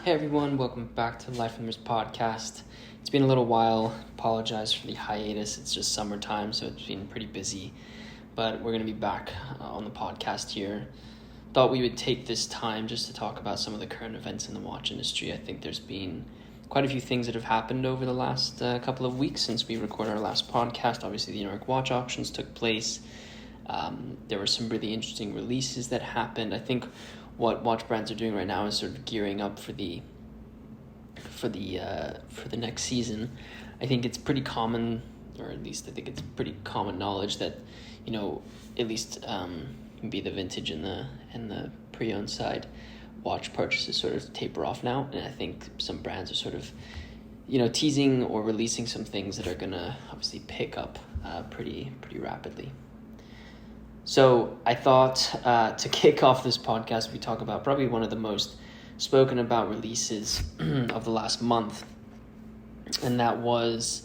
Hey everyone, welcome back to the Life Numbers podcast. It's been a little while. Apologize for the hiatus. It's just summertime, so it's been pretty busy. But we're going to be back on the podcast here. Thought we would take this time just to talk about some of the current events in the watch industry. I think there's been quite a few things that have happened over the last couple of weeks since we recorded our last podcast. Obviously, the New York watch auctions took place. There were some really interesting releases that happened. I think what watch brands are doing right now is sort of gearing up for the next season. I think it's pretty common, or at least I think it's pretty common knowledge that, at least be the vintage and the pre-owned side, watch purchases sort of taper off now, and I think some brands are sort of, teasing or releasing some things that are gonna obviously pick up pretty rapidly. So I thought to kick off this podcast, we talk about probably one of the most spoken about releases of the last month, and that was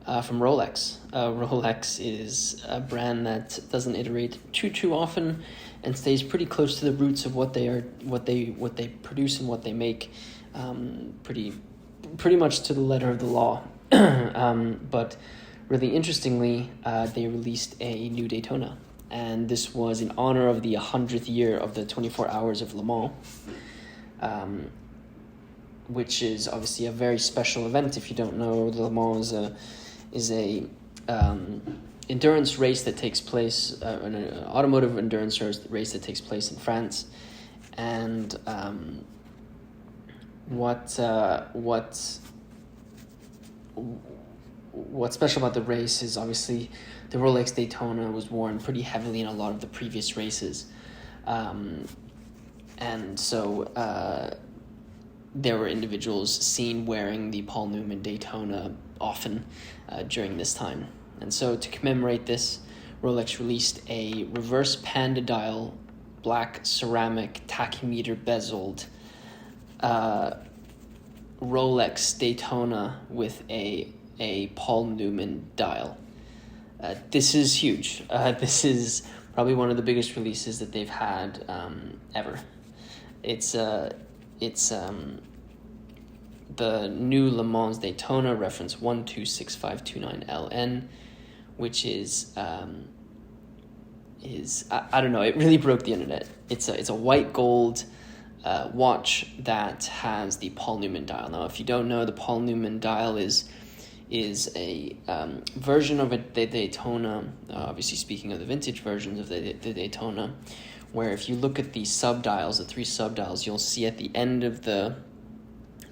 from Rolex. Rolex is a brand that doesn't iterate too often and stays pretty close to the roots of what they produce and what they make, pretty much to the letter of the law. But really interestingly, they released a new Daytona. And this was in honor of the 100th year of the 24 Hours of Le Mans, which is obviously a very special event. If you don't know, Le Mans is a endurance race that takes place, an automotive endurance race that takes place in France. And what's special about the race is obviously the Rolex Daytona was worn pretty heavily in a lot of the previous races. And so there were individuals seen wearing the Paul Newman Daytona often during this time. And so to commemorate this, Rolex released a reverse panda dial, black ceramic tachymeter bezeled Rolex Daytona with a Paul Newman dial. This is huge. This is probably one of the biggest releases that they've had ever. It's the new Le Mans Daytona reference 126529LN, which is I don't know. It really broke the internet. It's a white gold watch that has the Paul Newman dial. Now, if you don't know, the Paul Newman dial is a version of the Daytona, obviously speaking of the vintage versions of the Daytona, where if you look at the subdials, the three subdials, you'll see at the end of the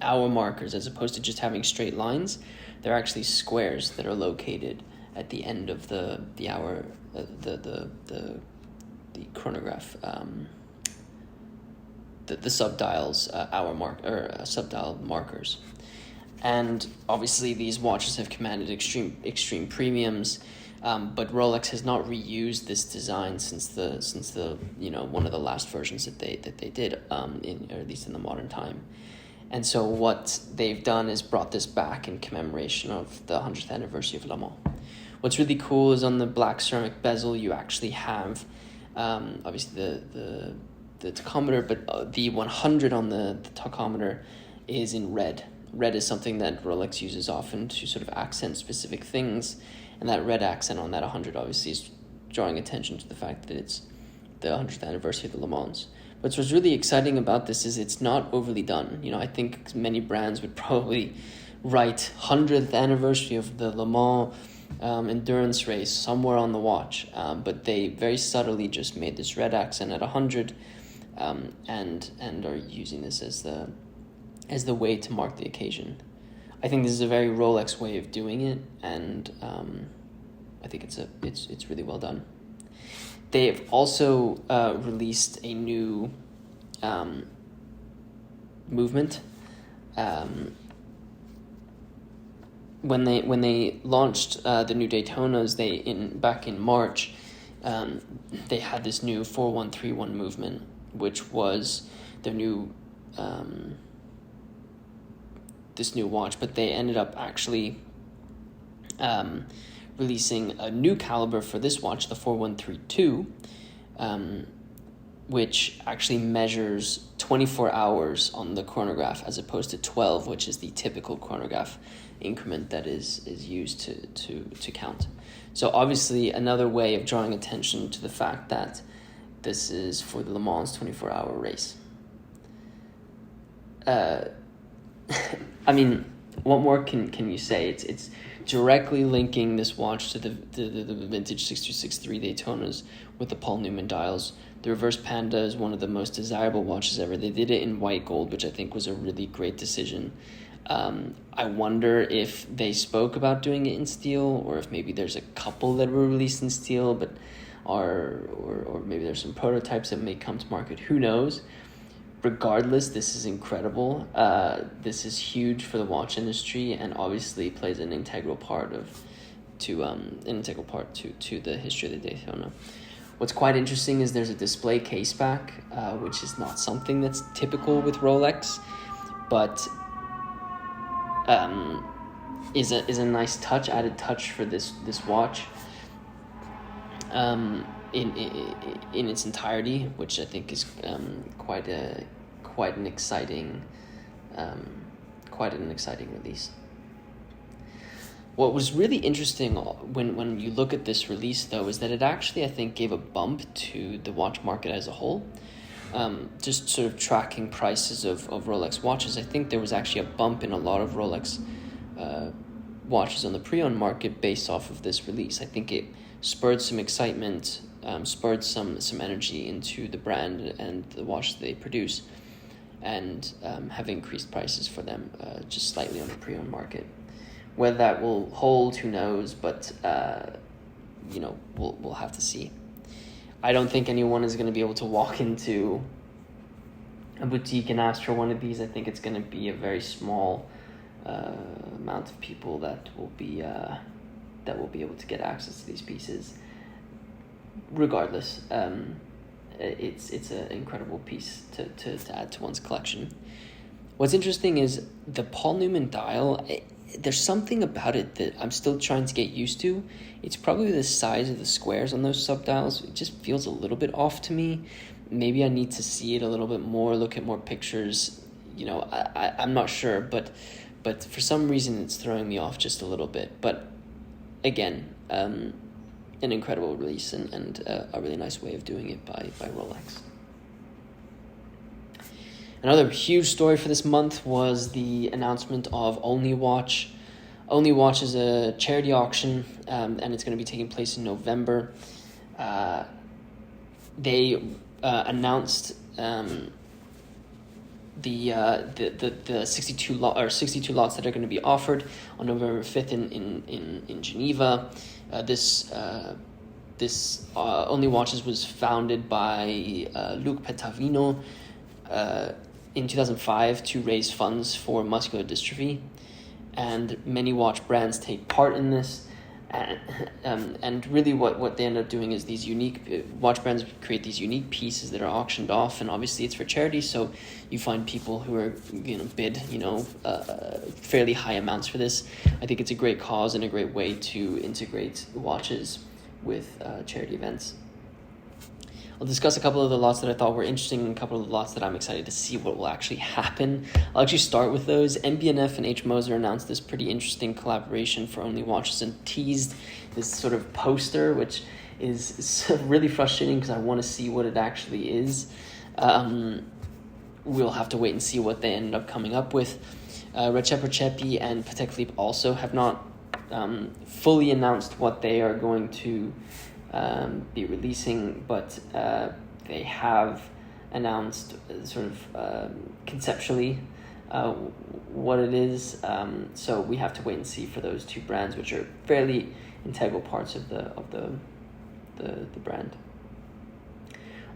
hour markers, as opposed to just having straight lines, they're actually squares that are located at the end of the hour, the chronograph, the subdials, hour mark or subdial markers. And obviously these watches have commanded extreme premiums, but Rolex has not reused this design since the one of the last versions that they did, or at least in the modern time. And so what they've done is brought this back in commemoration of the 100th anniversary of Le Mans. What's really cool is on the black ceramic bezel you actually have obviously the tachometer, but the 100 on the tachometer is in red. Red is something that Rolex uses often to sort of accent specific things, and that red accent on that 100 obviously is drawing attention to the fact that it's the 100th anniversary of the Le Mans. But what's really exciting about this is it's not overly done. I think many brands would probably write 100th anniversary of the Le Mans endurance race somewhere on the watch, but they very subtly just made this red accent at 100, and are using this as the way to mark the occasion. I think this is a very Rolex way of doing it, and I think it's really well done. They've also released a new movement. When they launched the new Daytonas, back in March, they had this new 4131 movement, which was their new this new watch, but they ended up actually releasing a new caliber for this watch, the 4132, which actually measures 24 hours on the chronograph as opposed to 12, which is the typical chronograph increment that is used to count. So obviously another way of drawing attention to the fact that this is for the Le Mans 24-hour race. I mean, what more can you say? It's directly linking this watch to the vintage 6263 Daytonas with the Paul Newman dials. The reverse panda is one of the most desirable watches ever. They did it in white gold, which I think was a really great decision. I wonder if they spoke about doing it in steel, or if maybe there's a couple that were released in steel, but or maybe there's some prototypes that may come to market. Who knows? Regardless, this is incredible. This is huge for the watch industry, and obviously plays an integral part to the history of the Daytona. What's quite interesting is there's a display case back, which is not something that's typical with Rolex, but is a nice added touch for this watch. In its entirety, which I think is quite an exciting release. What was really interesting when you look at this release, though, is that it actually, I think, gave a bump to the watch market as a whole. Just sort of tracking prices of Rolex watches, I think there was actually a bump in a lot of Rolex watches on the pre-owned market based off of this release. I think it spurred some excitement, spurred some energy into the brand and the watch that they produce, and have increased prices for them just slightly on the pre-owned market. Whether that will hold, who knows, but we'll have to see. I don't think anyone is going to be able to walk into a boutique and ask for one of these. I think it's going to be a very small amount of people that will be able to get access to these pieces. Regardless, it's an incredible piece to add to one's collection. What's interesting is the Paul Newman dial. There's something about it that I'm still trying to get used to. It's probably the size of the squares on those subdials. It just feels a little bit off to me. Maybe I need to see it a little bit more, look at more pictures. I'm not sure, but for some reason it's throwing me off just a little bit. But again, an incredible release and a really nice way of doing it by Rolex. Another huge story for this month was the announcement of Only Watch. Only Watch is a charity auction, and it's going to be taking place in November. They announced the 62 lots that are going to be offered on November 5th in Geneva. This Only Watches was founded by Luc Petavino in 2005 to raise funds for muscular dystrophy, and many watch brands take part in this. And really what they end up doing is these unique watch brands create these unique pieces that are auctioned off, and obviously it's for charity, so you find people who are bid fairly high amounts for this. I think it's a great cause and a great way to integrate watches with charity events. I'll discuss a couple of the lots that I thought were interesting and a couple of the lots that I'm excited to see what will actually happen. I'll actually start with those. MB&F and H. Moser announced this pretty interesting collaboration for Only Watches and teased this sort of poster, which is really frustrating because I want to see what it actually is. We'll have to wait and see what they end up coming up with. Recepi and Patek Philippe also have not fully announced what they are going to be releasing, but they have announced sort of conceptually what it is. So we have to wait and see for those two brands, which are fairly integral parts of the brand.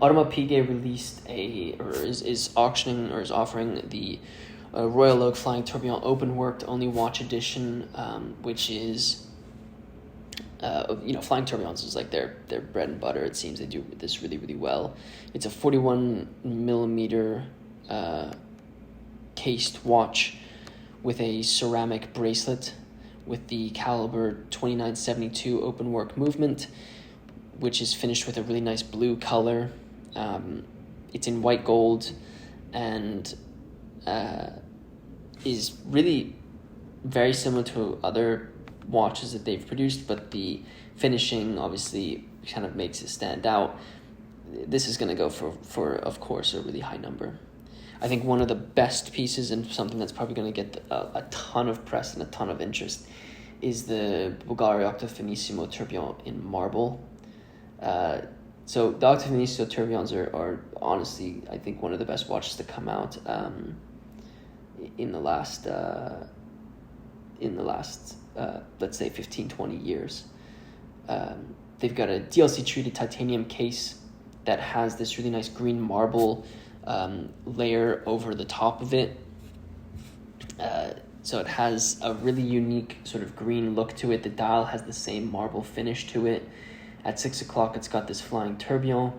Audemars Piguet released is offering the Royal Oak Flying Tourbillon Open Worked Only Watch Edition, which is Flying Tourbillons is like their bread and butter. It seems they do this really, really well. It's a 41 millimeter cased watch with a ceramic bracelet with the caliber 2972 open work movement, which is finished with a really nice blue color. It's in white gold, and is really very similar to other watches that they've produced, but the finishing obviously kind of makes it stand out. This is going to go for of course a really high number. I think one of the best pieces, and something that's probably going to get a ton of press and a ton of interest, is the Bulgari Octofinissimo tourbillon in marble. So the Octofinissimo tourbillons are honestly, I think, one of the best watches to come out in the last let's say 15-20 years. They've got a DLC treated titanium case that has this really nice green marble layer over the top of it. So it has a really unique sort of green look to it. The dial has the same marble finish to it. At 6 o'clock, it's got this flying tourbillon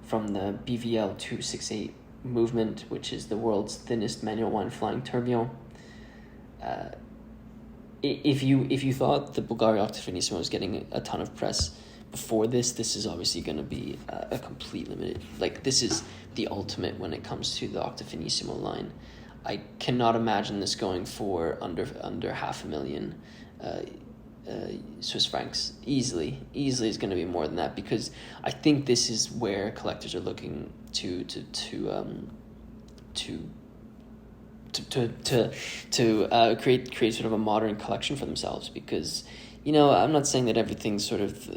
from the BVL 268 movement, which is the world's thinnest manual wind flying tourbillon. If you thought the Bulgari Octofinissimo was getting a ton of press before this is obviously going to be a complete limited. Like, this is the ultimate when it comes to the Octofinissimo line. I cannot imagine this going for under $500,000 Swiss francs. Easily is going to be more than that, because I think this is where collectors are looking to create sort of a modern collection for themselves. Because, I'm not saying that everything's sort of,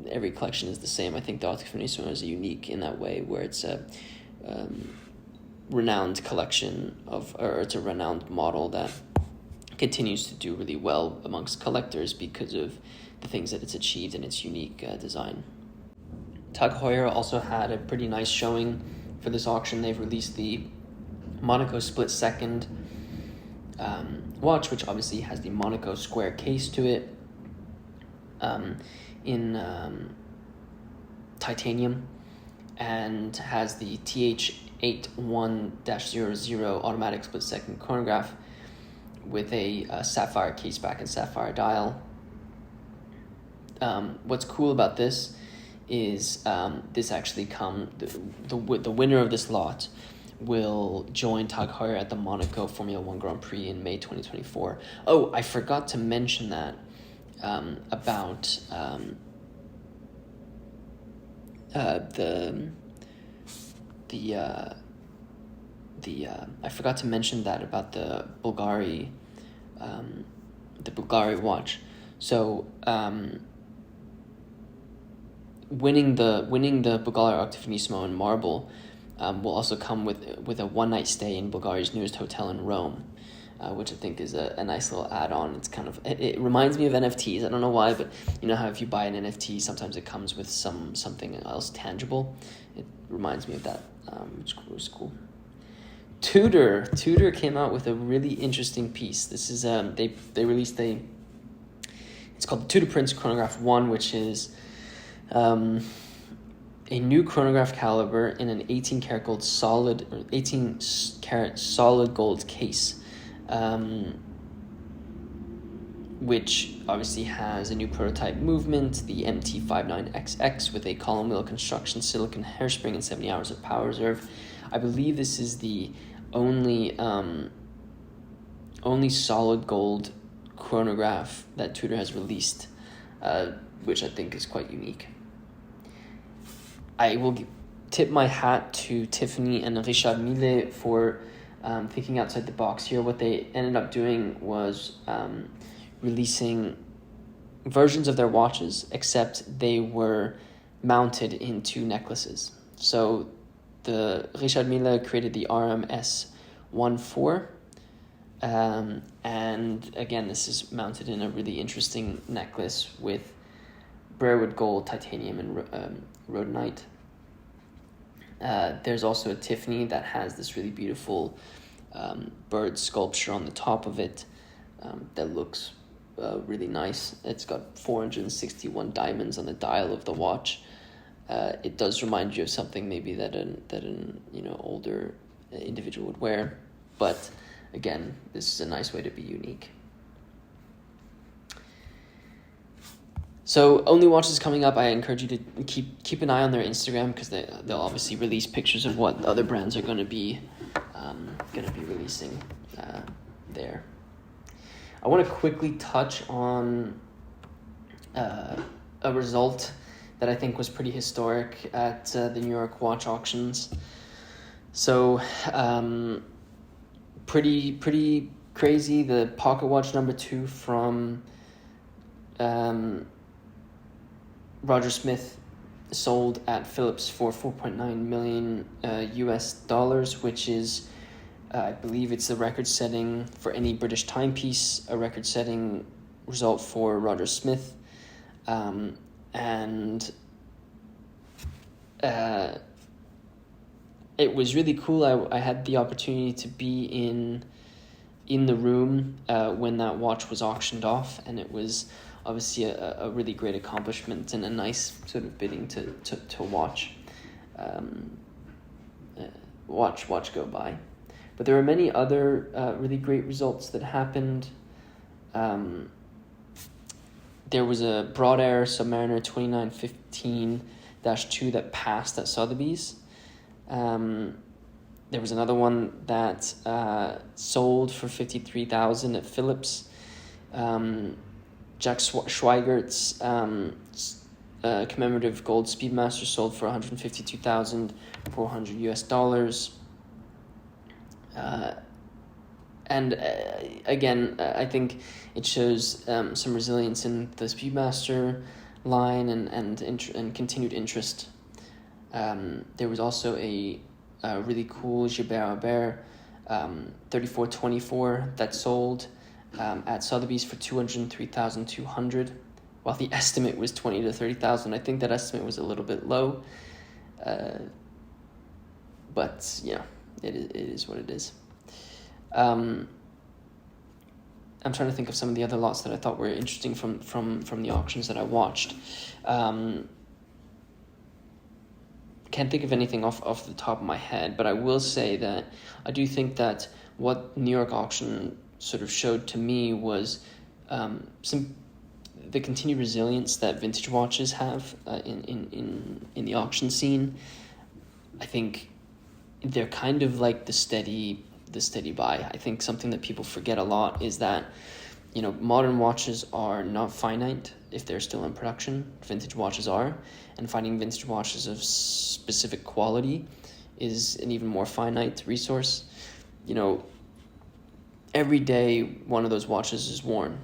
every collection is the same. I think the Octofinissimo is unique in that way, where it's a renowned collection or it's a renowned model that continues to do really well amongst collectors because of the things that it's achieved and its unique design. Tag Heuer also had a pretty nice showing for this auction. They've released the Monaco split second watch, which obviously has the Monaco square case to it, in titanium, and has the TH81-00 automatic split second chronograph with a sapphire case back and sapphire dial. What's cool about this is this actually the winner of this lot will join Tag Heuer at the Monaco Formula 1 Grand Prix in May 2024. Oh, I forgot to mention that about I forgot to mention that about the Bulgari watch. So winning the Bulgari Octofinissimo in marble will also come with a one-night stay in Bulgari's newest hotel in Rome, which I think is a nice little add-on. It's kind of, it reminds me of NFTs. I don't know why, but you know how if you buy an NFT, sometimes it comes with something else tangible. It reminds me of that, which was cool. Tudor came out with a really interesting piece. This is they released it's called the Tudor Prince Chronograph 1, which is a new chronograph caliber in an 18 karat solid gold case, which obviously has a new prototype movement, the MT59XX, with a column wheel construction, silicon hairspring, and 70 hours of power reserve. I believe this is the only solid gold chronograph that Tudor has released, which I think is quite unique. I will tip my hat to Tiffany and Richard Mille for thinking outside the box here. What they ended up doing was releasing versions of their watches, except they were mounted into necklaces. So the Richard Mille created the RMS 14, and again, this is mounted in a really interesting necklace with Barrett gold, titanium, and rhodonite. There's also a Tiffany that has this really beautiful bird sculpture on the top of it that looks really nice. It's got 461 diamonds on the dial of the watch. It does remind you of something maybe that an older individual would wear, but again, this is a nice way to be unique. So only watches coming up. I encourage you to keep an eye on their Instagram, because they'll obviously release pictures of what other brands are going to be releasing there. I want to quickly touch on a result that I think was pretty historic at the New York watch auctions. So pretty crazy. The pocket watch number 2 from Roger Smith sold at Phillips for $4.9 million US dollars, which is, I believe it's the record-setting for any British timepiece, a record-setting result for Roger Smith, and it was really cool. I had the opportunity to be in the room when that watch was auctioned off, and it was obviously a really great accomplishment and a nice sort of bidding to watch go by. But there were many other really great results that happened. There was a Broad Air Submariner 2915-2 that passed at Sotheby's. There was another one that sold for $53,000 at Phillips. Jack Schweigert's commemorative gold Speedmaster sold for $152,400 US dollars. And again, I think it shows some resilience in the Speedmaster line and continued interest. There was also a really cool Gilbert Albert 3424 that sold at Sotheby's for $203,200, while the estimate was $20,000 to $30,000. I think that estimate was a little bit low, but yeah, it is what it is. I'm trying to think of some of the other lots that I thought were interesting from the auctions that I watched. Can't think of anything off the top of my head, but I will say that I do think that what New York auction sort of showed to me was the continued resilience that vintage watches have in the auction scene. I think they're kind of like the steady buy. I think something that people forget a lot is that, you know, modern watches are not finite if they're still in production. Vintage watches are, and finding vintage watches of specific quality is an even more finite resource. You know, every day one of those watches is worn.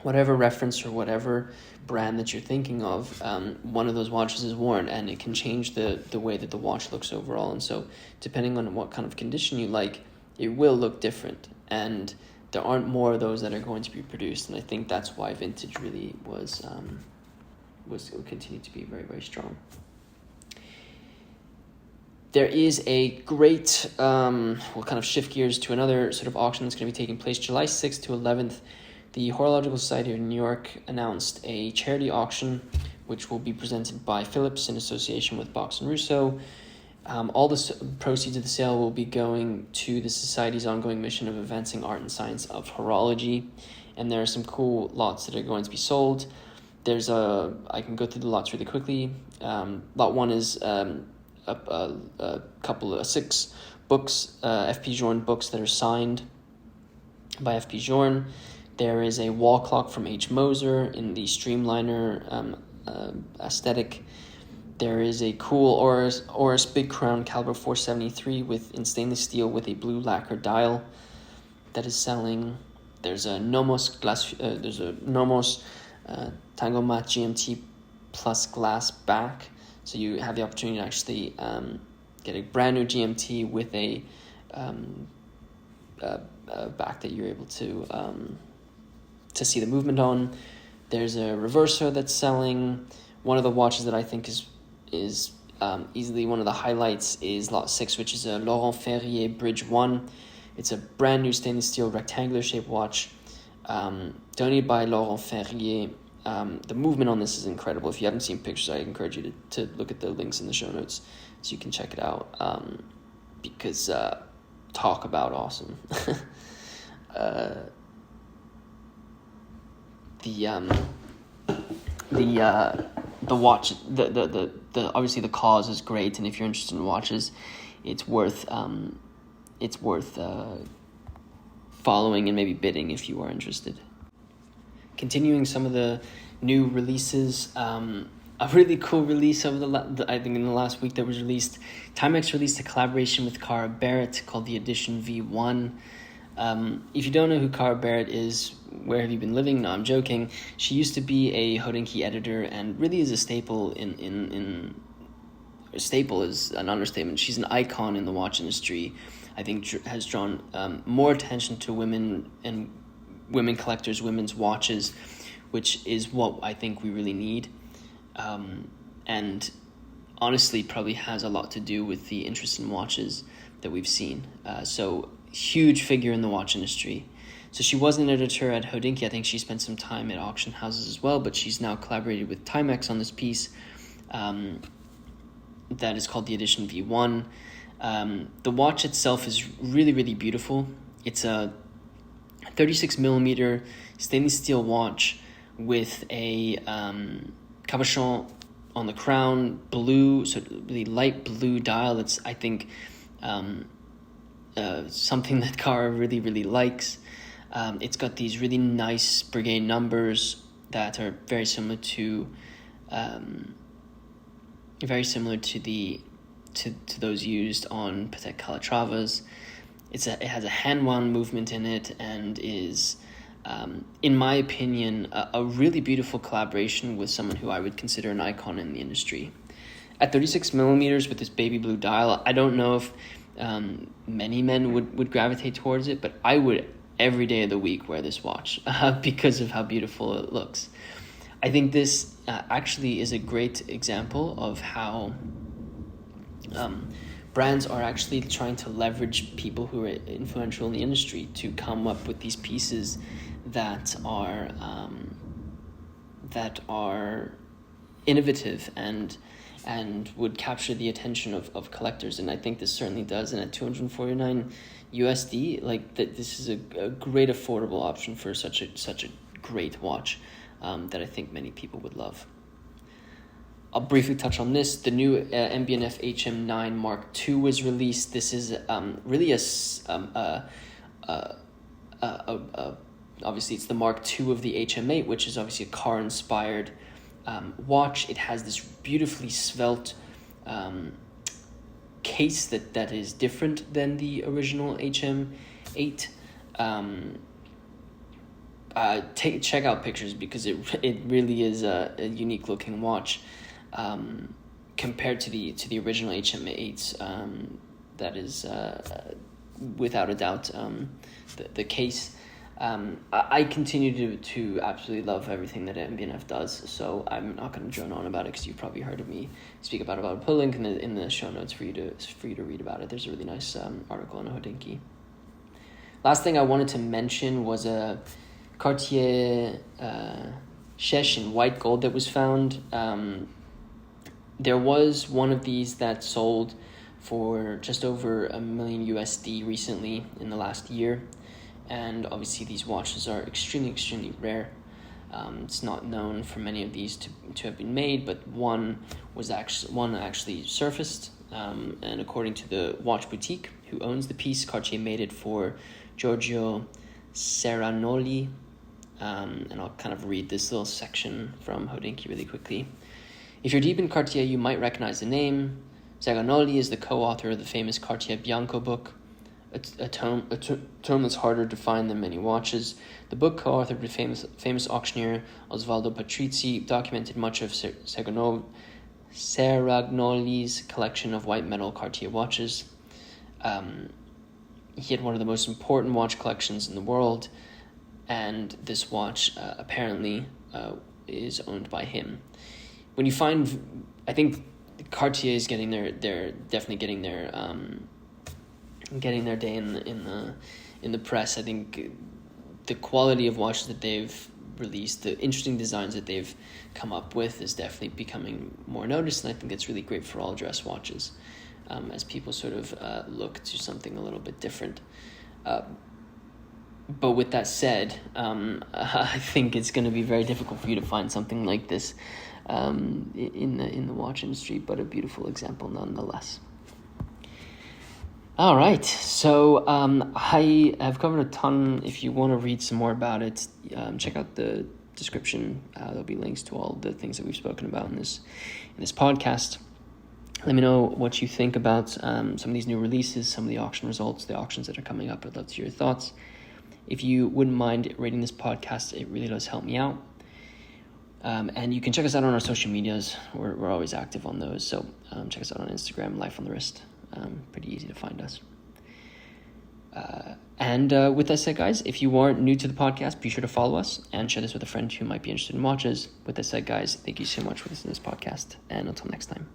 Whatever reference or whatever brand that you're thinking of, one of those watches is worn, and it can change the way that the watch looks overall. And so depending on what kind of condition you like, it will look different, and there aren't more of those that are going to be produced. And I think that's why vintage really will continue to be very, very strong. There is a great, we'll kind of shift gears to another sort of auction that's going to be taking place July 6th to 11th. The Horological Society of New York announced a charity auction, which will be presented by Phillips in association with Box & Russo. All the proceeds of the sale will be going to the Society's ongoing mission of advancing art and science of horology. And there are some cool lots that are going to be sold. I can go through the lots really quickly. Lot 1 is a couple of 6 books, F.P. Journe books that are signed by F.P. Journe. There is a wall clock from H. Moser in the Streamliner aesthetic. There is a cool Oris Big Crown caliber 473 in stainless steel with a blue lacquer dial that is selling. There's a Nomos Tango Mat GMT plus glass back, so you have the opportunity to actually get a brand new GMT with a back that you're able to see the movement on. There's a reverser that's selling. One of the watches that I think is easily one of the highlights is Lot 6, which is a Laurent Ferrier Bridge 1. It's a brand new stainless steel rectangular shaped watch donated by Laurent Ferrier. The movement on this is incredible. If you haven't seen pictures, I encourage you to look at the links in the show notes so you can check it out, because talk about awesome. the watch, the obviously the cause is great, and if you're interested in watches, it's worth following and maybe bidding if you are interested. Continuing some of the new releases, a really cool release over I think in the last week that was released. Timex released a collaboration with Cara Barrett called the Edition V1. If you don't know who Cara Barrett is, where have you been living? No, I'm joking. She used to be a Hodinkee editor and really is a staple in staple is an understatement. She's an icon in the watch industry. I think has drawn more attention to women and women collectors, women's watches, which is what I think we really need. And honestly probably has a lot to do with the interest in watches that we've seen. So huge figure in the watch industry. So she was an editor at Hodinkee. I think she spent some time at auction houses as well, but she's now collaborated with Timex on this piece that is called the Edition V1. The watch itself is really, really beautiful. It's a 36 millimeter stainless steel watch with a cabochon on the crown, blue, so really light blue dial. It's, I think, something that Cara really, really likes. It's got these really nice brigade numbers that are very similar to those used on Patek Calatravas. It has a hand-wound movement in it and is, in my opinion, a really beautiful collaboration with someone who I would consider an icon in the industry. At 36 millimeters with this baby blue dial, I don't know if many men would gravitate towards it, but I would every day of the week wear this watch because of how beautiful it looks. I think this actually is a great example of how brands are actually trying to leverage people who are influential in the industry to come up with these pieces that are innovative and would capture the attention of collectors, and I think this certainly does. And at $249 USD, like this is a great affordable option for such a great watch that I think many people would love. I'll briefly touch on this. The new MB&F HM9 Mark II was released. This is really obviously it's the Mark II of the HM8, which is obviously a car-inspired watch. It has this beautifully svelte case that is different than the original HM8. Check out pictures because it really is a unique looking watch. Compared to the original HM8s, that is without a doubt the case. I continue to absolutely love everything that MB&F does, so I'm not going to drone on about it because you've probably heard of me speak about it. I'll put a link in the show notes for you to read about it. There's a really nice article on Hodinkee. Last thing I wanted to mention was a Cartier Shesh in white gold that was found. There was one of these that sold for just over $1 million USD recently in the last year, and obviously these watches are extremely, extremely rare. It's not known for many of these to have been made, but one actually surfaced, and according to the watch boutique who owns the piece, Cartier made it for Giorgio Serranoli, and I'll kind of read this little section from Hodinkee really quickly. If you're deep in Cartier, you might recognize the name. Zaganoli is the co-author of the famous Cartier Bianco book, a term that's harder to find than many watches. The book, co-authored with famous auctioneer Osvaldo Patrizzi, documented much of Serragnoli's collection of white metal Cartier watches. He had one of the most important watch collections in the world, and this watch apparently is owned by him. When you find, I think Cartier is they're definitely getting their day in the press. I think the quality of watches that they've released, the interesting designs that they've come up with, is definitely becoming more noticed, and I think it's really great for all dress watches, as people sort of look to something a little bit different. But with that said, I think it's going to be very difficult for you to find something like this in the watch industry, but a beautiful example nonetheless. All right, so I have covered a ton. If you want to read some more about it, check out the description. There'll be links to all the things that we've spoken about in this podcast. Let me know what you think about some of these new releases, some of the auction results, the auctions that are coming up. I'd love to hear your thoughts. If you wouldn't mind rating this podcast, it really does help me out. And you can check us out on our social medias. We're always active on those. So check us out on Instagram, Life on the Wrist. Pretty easy to find us. And with that said, guys, if you are new to the podcast, be sure to follow us and share this with a friend who might be interested in watches. With that said, guys, thank you so much for listening to this podcast. And until next time.